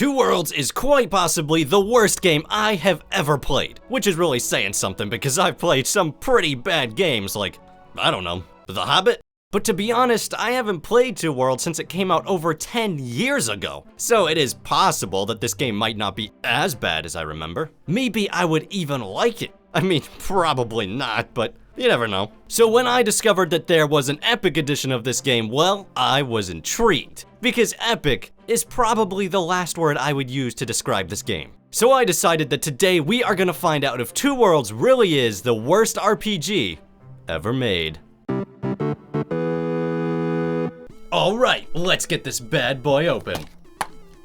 Two Worlds is quite possibly the worst game I have ever played, which is really saying something because I've played some pretty bad games like, I don't know, The Hobbit? But to be honest, I haven't played Two Worlds since it came out over 10 years ago. So it is possible that this game might not be as bad as I remember. Maybe I would even like it. I mean, probably not, but you never know. So when I discovered that there was an Epic edition of this game, well, I was intrigued. Because epic is probably the last word I would use to describe this game. So I decided that today we are gonna find out if Two Worlds really is the worst RPG ever made. Alright, let's get this bad boy open.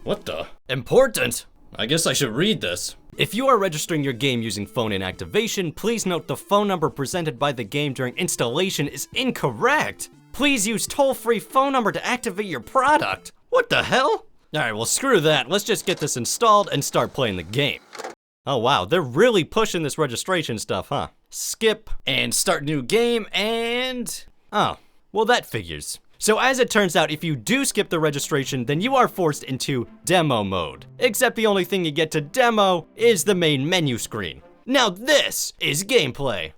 What the? Important? I guess I should read this. If you are registering your game using phone-in activation, please note the phone number presented by the game during installation is incorrect. Please use toll-free phone number to activate your product. What the hell? Alright, well screw that. Let's just get this installed and start playing the game. Oh wow, they're really pushing this registration stuff, huh? Skip, and start new game, and... oh, well that figures. So as it turns out, if you do skip the registration, then you are forced into demo mode. Except the only thing you get to demo is the main menu screen. Now this is gameplay.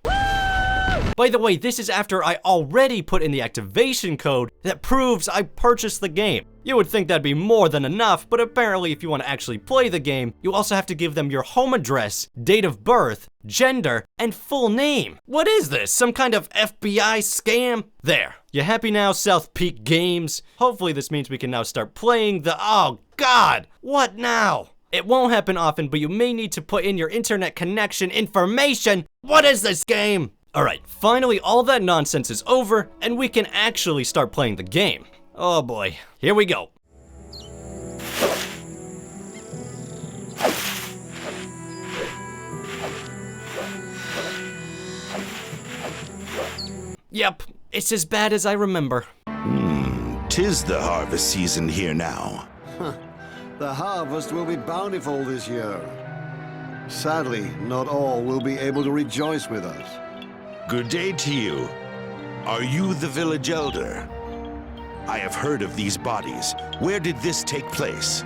By the way, this is after I already put in the activation code that proves I purchased the game. You would think that'd be more than enough, but apparently if you want to actually play the game, you also have to give them your home address, date of birth, gender, and full name. What is this, some kind of FBI scam? There, you happy now, South Peak Games? Hopefully this means we can now start playing the, oh God, what now? It won't happen often, but you may need to put in your internet connection information. What is this game? Alright, finally all that nonsense is over, and we can actually start playing the game. Oh boy, here we go. Yep, it's as bad as I remember. Tis the harvest season here now. The harvest will be bountiful this year. Sadly, not all will be able to rejoice with us. Good day to you. Are you the village elder? I have heard of these bodies. Where did this take place?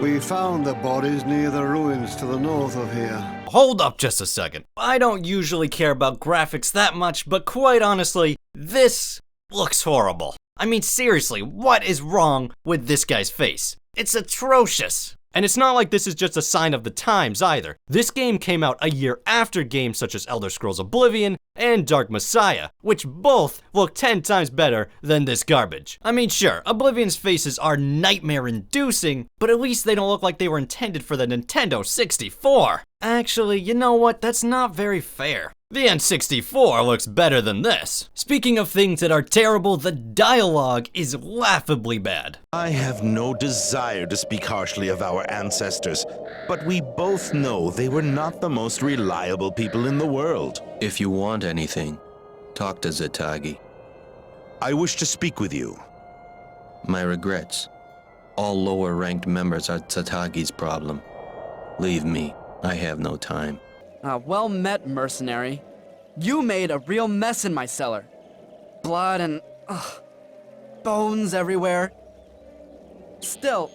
We found the bodies near the ruins to the north of here. Hold up just a second. I don't usually care about graphics that much, but quite honestly, this looks horrible. I mean, seriously, what is wrong with this guy's face? It's atrocious. And it's not like this is just a sign of the times either. This game came out a year after games such as Elder Scrolls Oblivion and Dark Messiah, which both look 10 times better than this garbage. I mean, sure, Oblivion's faces are nightmare-inducing, but at least they don't look like they were intended for the Nintendo 64. Actually, you know what? That's not very fair. The N64 looks better than this. Speaking of things that are terrible, the dialogue is laughably bad. I have no desire to speak harshly of our ancestors, but we both know they were not the most reliable people in the world. If you want anything, talk to Zatagi. I wish to speak with you. My regrets. All lower-ranked members are Zatagi's problem. Leave me. I have no time. Well met, mercenary. You made a real mess in my cellar. Blood and, bones everywhere. Still,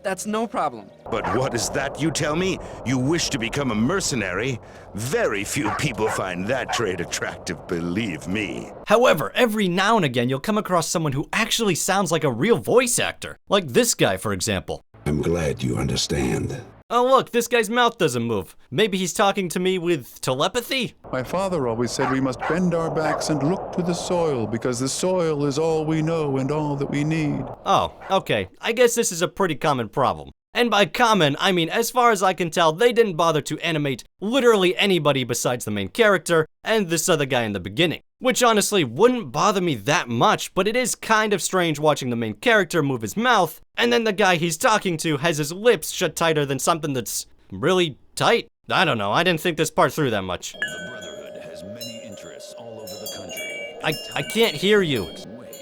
that's no problem. But what is that you tell me? You wish to become a mercenary? Very few people find that trait attractive, believe me. However, every now and again you'll come across someone who actually sounds like a real voice actor. Like this guy, for example. I'm glad you understand. Oh look, this guy's mouth doesn't move. Maybe he's talking to me with telepathy? My father always said we must bend our backs and look to the soil, because the soil is all we know and all that we need. Oh, okay. I guess this is a pretty common problem. And by common, I mean, as far as I can tell, they didn't bother to animate literally anybody besides the main character and this other guy in the beginning. Which honestly wouldn't bother me that much, but it is kind of strange watching the main character move his mouth, and then the guy he's talking to has his lips shut tighter than something that's really tight. I don't know, I didn't think this part through that much. The Brotherhood has many interests all over the country. I can't hear you. Wait,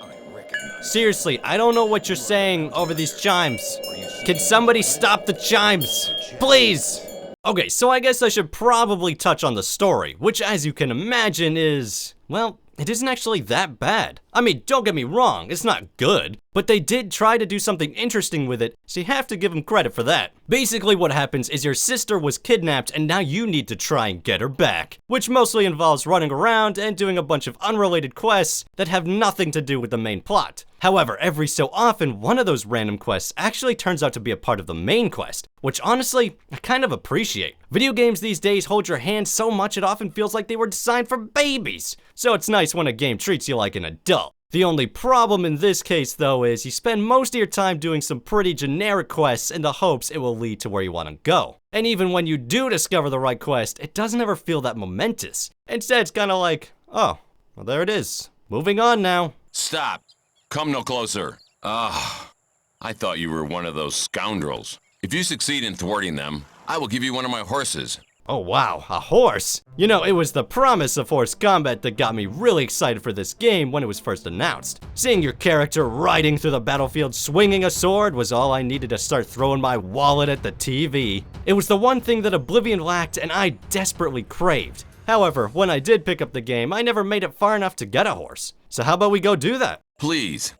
I recognize. Seriously, I don't know what you're saying over these chimes. Can somebody stop the chimes? Please! Okay, so I guess I should probably touch on the story, which as you can imagine is, well, it isn't actually that bad. I mean, don't get me wrong, it's not good, but they did try to do something interesting with it, so you have to give them credit for that. Basically what happens is your sister was kidnapped and now you need to try and get her back, which mostly involves running around and doing a bunch of unrelated quests that have nothing to do with the main plot. However, every so often, one of those random quests actually turns out to be a part of the main quest, which honestly, I kind of appreciate. Video games these days hold your hand so much it often feels like they were designed for babies, so it's nice when a game treats you like an adult. The only problem in this case, though, is you spend most of your time doing some pretty generic quests in the hopes it will lead to where you want to go. And even when you do discover the right quest, it doesn't ever feel that momentous. Instead, it's kind of like, oh, well, there it is. Moving on now. Stop. Come no closer. I thought you were one of those scoundrels. If you succeed in thwarting them, I will give you one of my horses. Oh wow, a horse? You know, it was the promise of horse combat that got me really excited for this game when it was first announced. Seeing your character riding through the battlefield swinging a sword was all I needed to start throwing my wallet at the TV. It was the one thing that Oblivion lacked and I desperately craved. However, when I did pick up the game, I never made it far enough to get a horse. So how about we go do that? Please,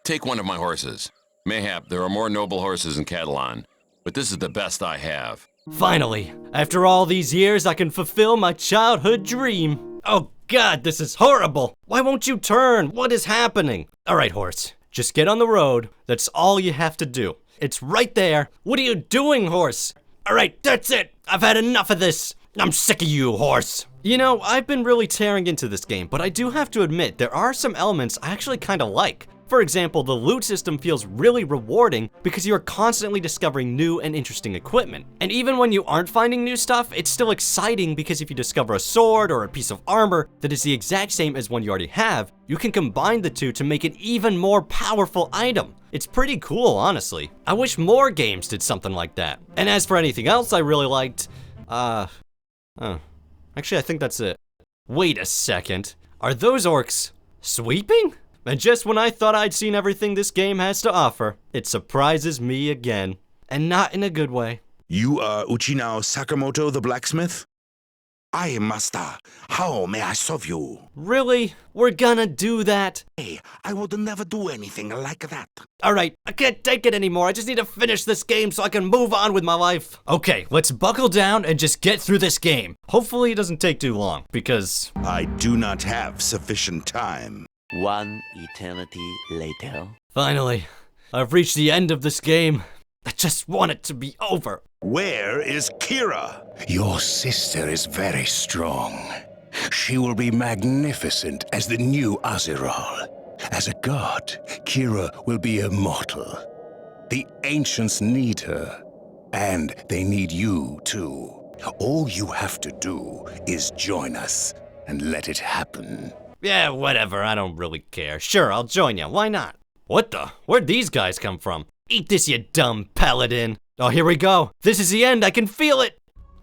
take one of my horses. Mayhap there are more noble horses in Catalan, but this is the best I have. Finally, after all these years, I can fulfill my childhood dream. Oh God, this is horrible. Why won't you turn? What is happening? All right, horse, just get on the road. That's all you have to do. It's right there. What are you doing, horse? All right, that's it. I've had enough of this. I'm sick of you, horse. You know, I've been really tearing into this game, but I do have to admit there are some elements I actually kind of like. For example, the loot system feels really rewarding because you are constantly discovering new and interesting equipment. And even when you aren't finding new stuff, it's still exciting because if you discover a sword or a piece of armor that is the exact same as one you already have, you can combine the two to make an even more powerful item. It's pretty cool, honestly. I wish more games did something like that. And as for anything else I really liked, actually I think that's it. Wait a second, are those orcs sweeping? And just when I thought I'd seen everything this game has to offer, it surprises me again. And not in a good way. You are Uchinao Sakamoto the blacksmith? I am Master. How may I serve you? Really? We're gonna do that? Hey, I would never do anything like that. Alright, I can't take it anymore. I just need to finish this game so I can move on with my life. Okay, let's buckle down and just get through this game. Hopefully it doesn't take too long, because I do not have sufficient time. One eternity later. Finally, I've reached the end of this game. I just want it to be over. Where is Kira? Your sister is very strong. She will be magnificent as the new Azeral. As a god, Kira will be immortal. The ancients need her, and they need you too. All you have to do is join us and let it happen. Yeah, whatever, I don't really care. Sure, I'll join you, why not? What the? Where'd these guys come from? Eat this, you dumb paladin. Oh, here we go. This is the end, I can feel it.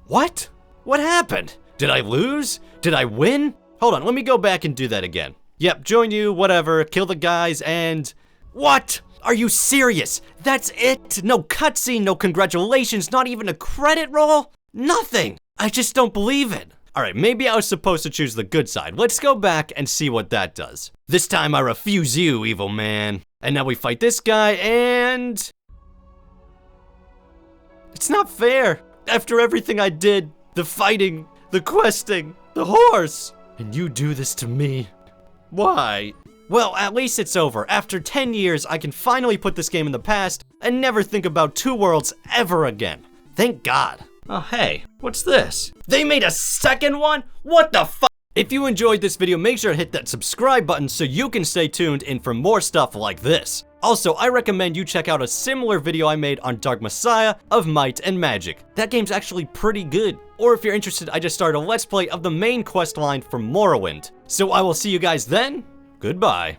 What? What happened? Did I lose? Did I win? Hold on, let me go back and do that again. Yep, join you, whatever, kill the guys, and... What? Are you serious? That's it? No cutscene, no congratulations, not even a credit roll? Nothing. I just don't believe it. Alright, maybe I was supposed to choose the good side. Let's go back and see what that does. This time I refuse you, evil man. And now we fight this guy, and... It's not fair. After everything I did, the fighting, the questing, the horse, and you do this to me. Why? Well, at least it's over. After 10 years, I can finally put this game in the past and never think about Two Worlds ever again. Thank God. Oh, hey, what's this? They made a second one? What the fuck? If you enjoyed this video, make sure to hit that subscribe button so you can stay tuned in for more stuff like this. Also, I recommend you check out a similar video I made on Dark Messiah of Might and Magic. That game's actually pretty good. Or if you're interested, I just started a Let's Play of the main quest line for Morrowind. So I will see you guys then. Goodbye.